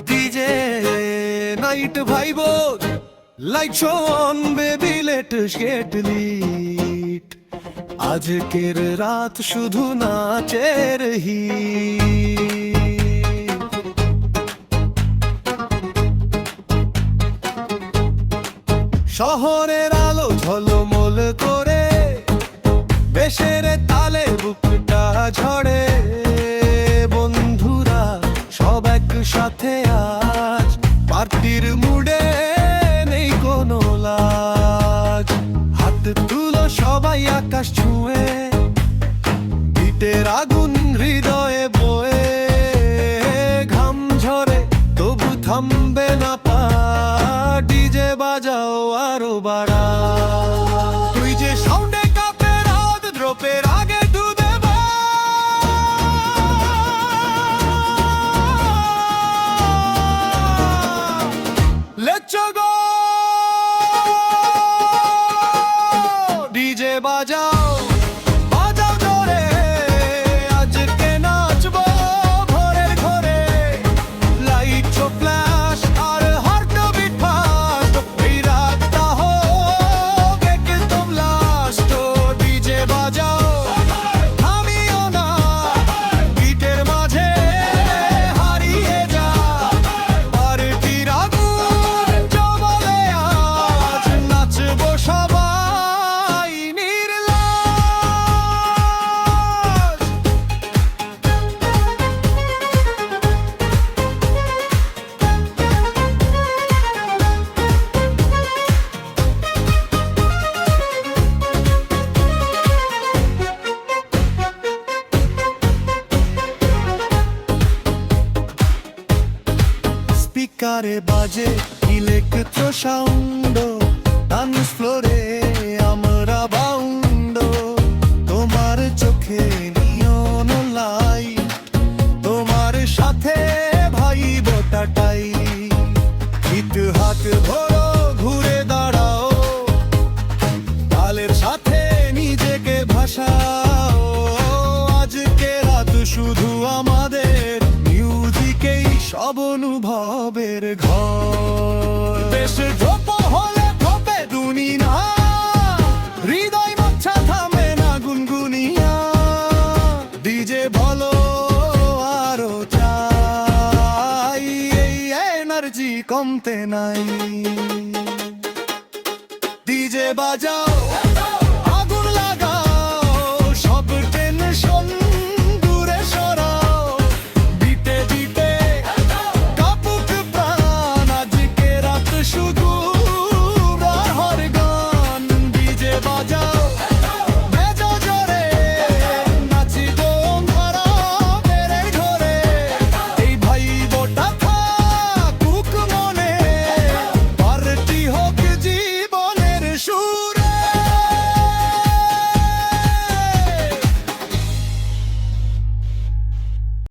DJ night vibe light show on baby let get lit আজকের রাত শুধু নাচের শহরের আলো ঝলমল করে বেশের তালে বুকটা ঝরে বন্ধুরা সব একসাথে আজ পার্টির মুডে নেই কোনো লাজ হাত তুলো সবাই আকাশ ছুঁয়ে বিটের আগুন হৃদয়ে বয়ে ঘাম ঝরে তবু থামবে না পা ডিজে বাজাও আরো বাড়া তুই যে সাউন্ডে কাঁপে রাত ড্রপের আগে দুধে লেটস গো ডিজে বাজাও বাজাও জোরে আজকে নাচবো ঘরে ঘরে লাইট শো ফ্ল্যাশ আর হার্ট বিট ফাস্ট এই রাতটা হোক একদম লাস্ট ডিজে বাজাও থামিও না বিটের মাঝে হারিয়ে যা পার্টির আগুন জমলে আজ নাচবো সবাই নির্লাজ স্পিকারে বাজে ইলেকট্রো সাউন্ড ডান্স ফ্লোরে আমরা বাউন্ড তোমার চোখে নিয়ন লাইট তোমার সাথে ভাই বোটাটাই হিট হাত ধরো ঘুরে দাঁড়াও তালের সাথে নিজেকে ভাসাও আজকে রাত শুধু আমাদের মিউজিকেই সব অনুভবের ঘর বেশ ড্রপ হলে ড্রপে দুনিয়া হৃদয় মাছা থামে না গুনগুনিয়া ডিজে বলো আরো চাই এই এনার্জি কমতে নাই ডিজে বাজাও